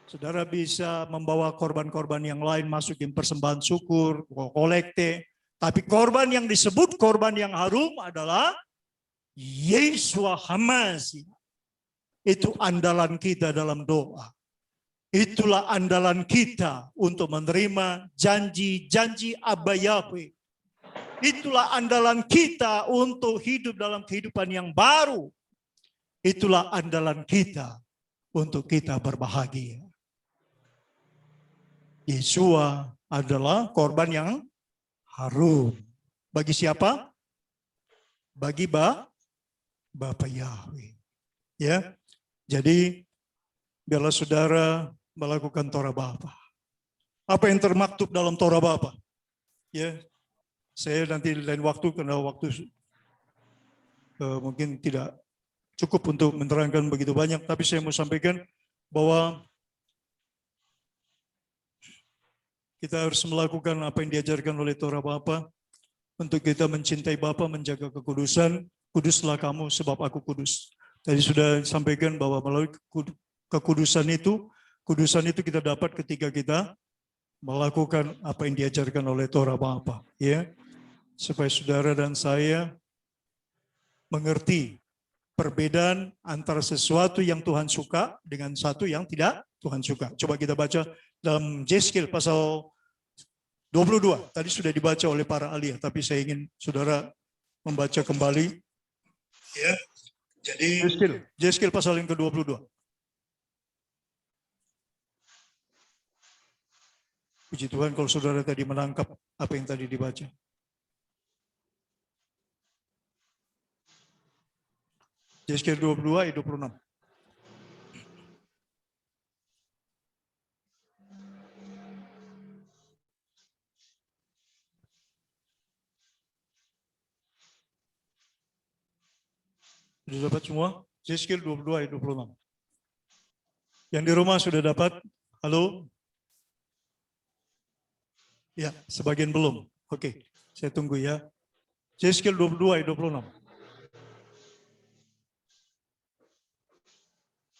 Saudara bisa membawa korban-korban yang lain, masukin persembahan syukur, kolekte. Tapi korban yang disebut korban yang harum adalah Yeshua HaMashiach. Itu andalan kita dalam doa. Itulah andalan kita untuk menerima janji-janji Abba Yahweh. Itulah andalan kita untuk hidup dalam kehidupan yang baru. Itulah andalan kita untuk kita berbahagia. Yeshua adalah korban yang harum. Bagi siapa? Bagi Bapa Yahweh. Ya. Jadi biarlah saudara melakukan Torah Bapa. Apa yang termaktub dalam Torah Bapa? Ya. Saya nanti lain waktu, karena waktu mungkin tidak cukup untuk menerangkan begitu banyak, tapi saya mau sampaikan bahwa kita harus melakukan apa yang diajarkan oleh Torah Bapa. Untuk kita mencintai Bapa, menjaga kekudusan. Kuduslah kamu sebab aku kudus. Tadi sudah disampaikan bahwa melalui kekudusan itu kita dapat ketika kita melakukan apa yang diajarkan oleh Torah Bapa. Ya, supaya saudara dan saya mengerti perbedaan antara sesuatu yang Tuhan suka dengan satu yang tidak Tuhan suka. Coba kita baca dalam Yeskil pasal 22. Tadi sudah dibaca oleh para ahli, tapi saya ingin saudara membaca kembali. Ya. Jadi Yeskil pasal yang ke-22. Puji Tuhan kalau saudara tadi menangkap apa yang tadi dibaca. Yeskil 22 ayat 26. Sudah dapat semua? Yeskil 22 ayat 26. Yang di rumah sudah dapat? Halo? Ya, sebagian belum. Oke, saya tunggu ya. Yeskil 22 ayat 26.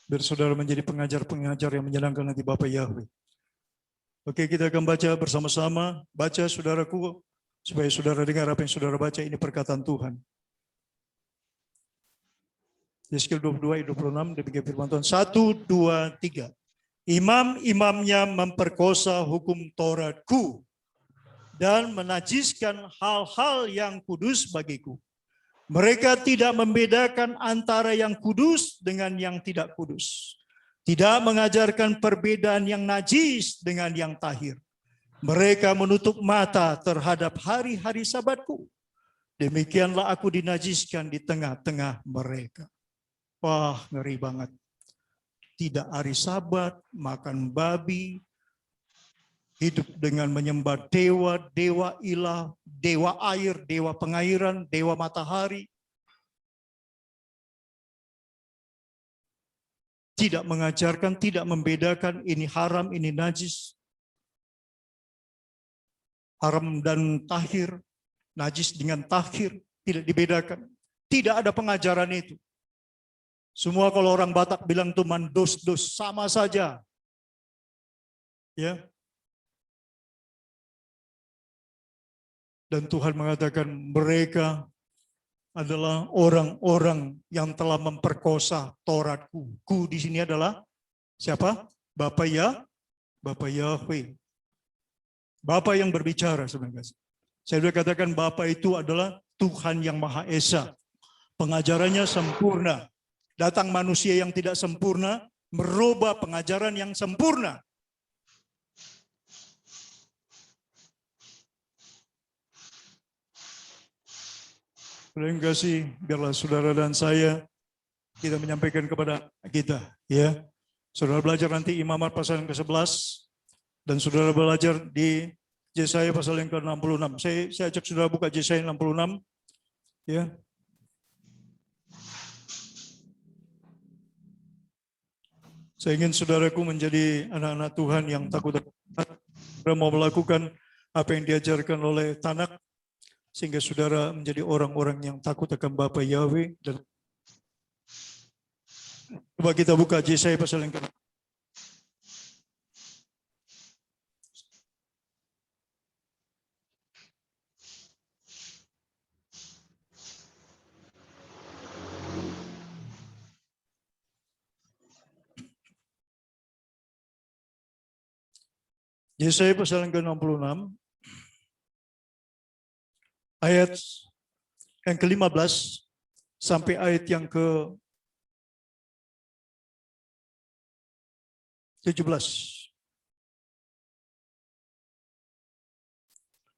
Biar saudara menjadi pengajar-pengajar yang menyenangkan hati Bapa Yahweh. Oke, kita akan baca bersama-sama. Baca saudaraku, supaya saudara dengar apa yang saudara baca. Ini perkataan Tuhan. Yeskil 22 ayat 26, demikian firman Tuhan. 1, 2, 3. Imam-imamnya memperkosa hukum Tauratku dan menajiskan hal-hal yang kudus bagiku. Mereka tidak membedakan antara yang kudus dengan yang tidak kudus. Tidak mengajarkan perbedaan yang najis dengan yang tahir. Mereka menutup mata terhadap hari-hari Sabatku. Demikianlah aku dinajiskan di tengah-tengah mereka. Wah, ngeri banget. Tidak hari Sabat, makan babi, hidup dengan menyembah dewa, dewa ilah, dewa air, dewa pengairan, dewa matahari. Tidak mengajarkan, tidak membedakan ini haram, ini najis. Haram dan tahir, najis dengan tahir, tidak dibedakan. Tidak ada pengajaran itu. Semua kalau orang Batak bilang tuh mandos-dos, sama saja. Ya. Dan Tuhan mengatakan mereka adalah orang-orang yang telah memperkosa Tauratku. Ku di sini adalah siapa? Bapa Yahweh. Bapa yang berbicara sebenarnya. Saya sudah katakan Bapa itu adalah Tuhan yang Maha Esa. Pengajarannya sempurna. Datang manusia yang tidak sempurna, merubah pengajaran yang sempurna. Terima kasih, biarlah saudara dan saya kita menyampaikan kepada kita, ya. Saudara belajar nanti Imamat pasal yang ke-11 dan saudara belajar di Yesaya pasal yang ke-66. Saya ajak saudara buka Yesaya 66, ya. Saya ingin saudaraku menjadi anak-anak Tuhan yang takut saudara mau melakukan apa yang diajarkan oleh Tanak, sehingga saudara menjadi orang-orang yang takut akan Bapa Yahweh dan Coba kita buka Yesaya pasal yang ke Yesaya pasal yang ke-66 ayat yang ke-15 sampai ayat yang ke-17.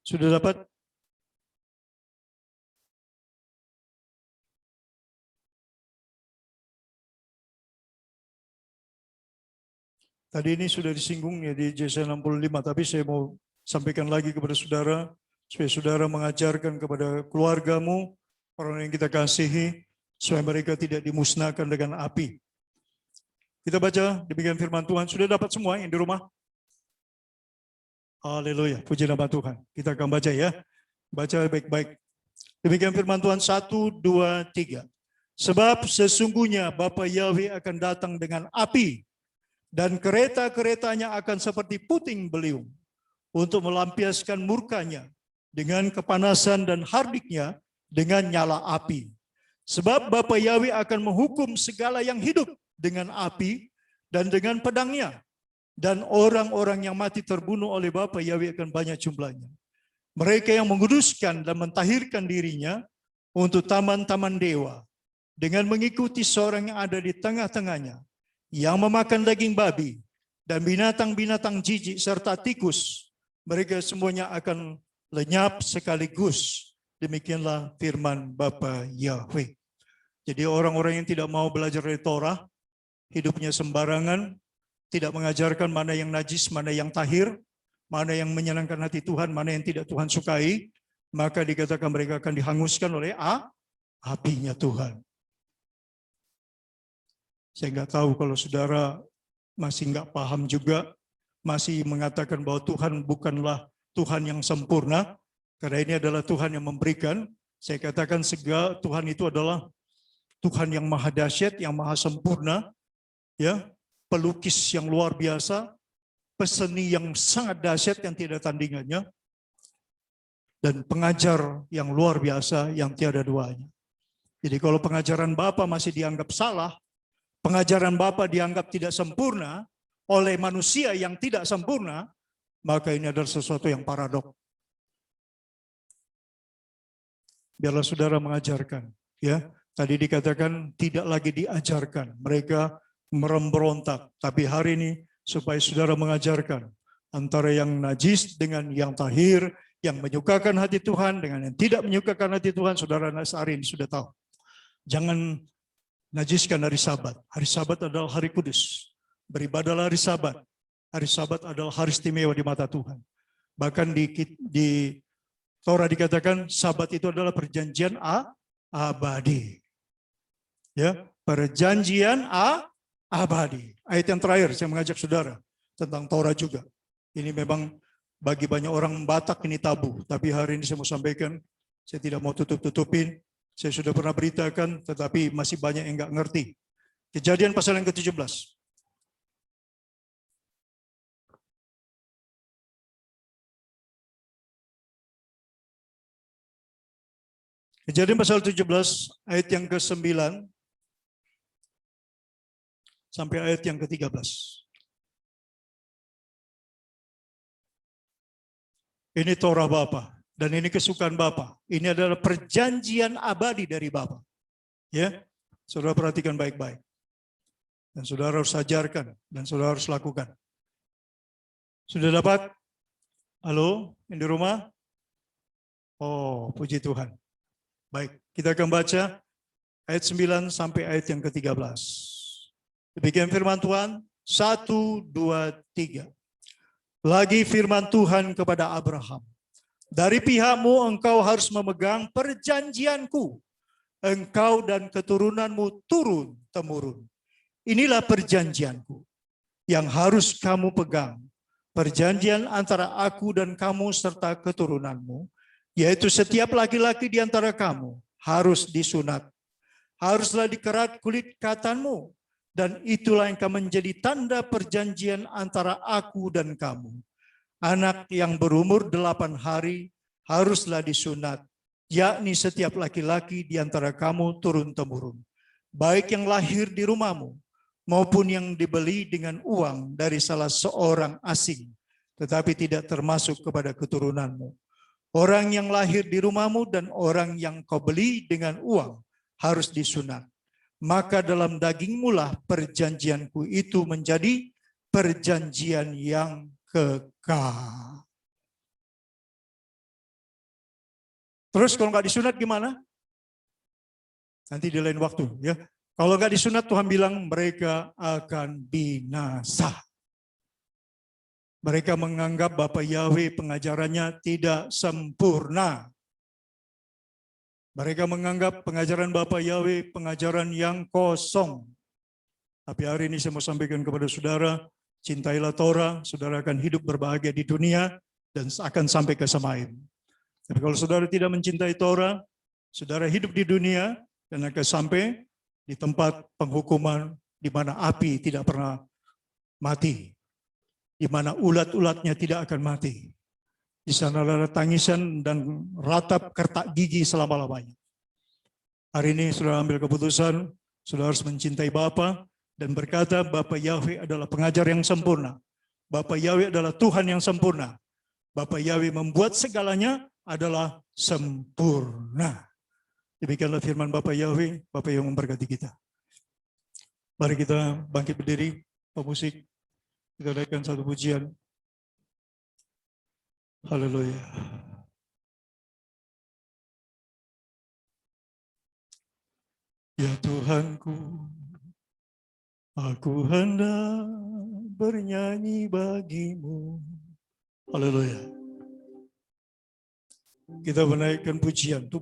Sudah dapat? Tadi ini sudah disinggung ya di Yesaya 65, tapi saya mau sampaikan lagi kepada saudara, supaya saudara mengajarkan kepada keluargamu, orang yang kita kasihi, supaya mereka tidak dimusnahkan dengan api. Kita baca demikian firman Tuhan. Sudah dapat semua yang di rumah? Haleluya, puji nama Tuhan. Kita akan baca ya. Baca baik-baik. Demikian firman Tuhan 1, 2, 3. Sebab sesungguhnya Bapa Yahweh akan datang dengan api, dan kereta-keretanya akan seperti puting beliung untuk melampiaskan murkanya dengan kepanasan dan hardiknya dengan nyala api. Sebab Bapa Yahweh akan menghukum segala yang hidup dengan api dan dengan pedangnya. Dan orang-orang yang mati terbunuh oleh Bapa Yahweh akan banyak jumlahnya. Mereka yang menguduskan dan mentahirkan dirinya untuk taman-taman dewa dengan mengikuti seorang yang ada di tengah-tengahnya, yang memakan daging babi dan binatang-binatang jijik serta tikus, mereka semuanya akan lenyap sekaligus. Demikianlah firman Bapa Yahweh. Jadi orang-orang yang tidak mau belajar dari Torah, hidupnya sembarangan, tidak mengajarkan mana yang najis, mana yang tahir, mana yang menyenangkan hati Tuhan, mana yang tidak Tuhan sukai, maka dikatakan mereka akan dihanguskan oleh apinya Tuhan. Saya nggak tahu kalau saudara masih nggak paham juga, masih mengatakan bahwa Tuhan bukanlah Tuhan yang sempurna, karena ini adalah Tuhan yang memberikan. Saya katakan segala Tuhan itu adalah Tuhan yang maha dahsyat, yang maha sempurna, ya, pelukis yang luar biasa, peseni yang sangat dahsyat yang tidak tandingannya, dan pengajar yang luar biasa yang tiada duanya. Jadi kalau pengajaran Bapa masih dianggap salah, pengajaran Bapa dianggap tidak sempurna oleh manusia yang tidak sempurna, maka ini adalah sesuatu yang paradok. Biarlah saudara mengajarkan, ya. Tadi dikatakan tidak lagi diajarkan, mereka meremberontak. Tapi hari ini supaya saudara mengajarkan antara yang najis dengan yang tahir, yang menyukakan hati Tuhan dengan yang tidak menyukakan hati Tuhan. Saudara hari ini sudah tahu. Jangan najiskan hari Sabat. Hari Sabat adalah hari kudus. Beribadahlah hari Sabat. Hari Sabat adalah hari istimewa di mata Tuhan. Bahkan di Torah dikatakan Sabat itu adalah perjanjian abadi. Ya, perjanjian abadi. Ayat yang terakhir saya mengajak saudara tentang Torah juga. Ini memang bagi banyak orang Batak ini tabu, tapi hari ini saya mau sampaikan, saya tidak mau tutup-tutupin. Saya sudah pernah beritakan, tetapi masih banyak yang nggak ngerti. Kejadian pasal yang ke-17. Kejadian pasal 17 ayat yang ke-9 sampai ayat yang ke-13. Ini Torah Bapa dan ini kesukaan Bapa. Ini adalah perjanjian abadi dari Bapa. Ya, saudara perhatikan baik-baik. Dan saudara harus ajarkan dan saudara harus lakukan. Sudah dapat? Halo, yang di rumah? Oh, puji Tuhan. Baik, kita akan baca ayat 9 sampai ayat yang ke-13. Demikian firman Tuhan, 1, 2, 3. Lagi firman Tuhan kepada Abraham, dari pihakmu engkau harus memegang perjanjianku, engkau dan keturunanmu turun-temurun. Inilah perjanjianku yang harus kamu pegang, perjanjian antara aku dan kamu serta keturunanmu, yaitu setiap laki-laki di antara kamu harus disunat. Haruslah dikerat kulit katanmu dan itulah yang akan menjadi tanda perjanjian antara aku dan kamu. Anak yang berumur 8 hari haruslah disunat, yakni setiap laki-laki di antara kamu turun-temurun, baik yang lahir di rumahmu maupun yang dibeli dengan uang dari salah seorang asing, tetapi tidak termasuk kepada keturunanmu. Orang yang lahir di rumahmu dan orang yang kau beli dengan uang harus disunat. Maka dalam dagingmu lah perjanjianku itu menjadi perjanjian yang kekal. Terus kalau nggak disunat gimana? Nanti di lain waktu ya. Kalau nggak disunat Tuhan bilang mereka akan binasa. Mereka menganggap Bapak Yahweh pengajarannya tidak sempurna. Mereka menganggap pengajaran Bapak Yahweh pengajaran yang kosong. Tapi hari ini saya mau sampaikan kepada saudara, cintailah Torah, saudara akan hidup berbahagia di dunia dan akan sampai ke Samaim. Tapi kalau saudara tidak mencintai Torah, saudara hidup di dunia dan akan sampai di tempat penghukuman di mana api tidak pernah mati, di mana ulat-ulatnya tidak akan mati. Di sana ada tangisan dan ratap kertak gigi selama-lamanya. Hari ini saudara ambil keputusan, saudara harus mencintai Bapa dan berkata Bapak Yahweh adalah pengajar yang sempurna. Bapak Yahweh adalah Tuhan yang sempurna. Bapak Yahweh membuat segalanya adalah sempurna. Demikianlah firman Bapak Yahweh, Bapak yang memberkati kita. Mari kita bangkit berdiri, pemusik, kita naikkan satu pujian. Haleluya. Ya Tuhanku, aku hendak bernyanyi bagimu. Haleluya. Kita menaikkan pujian.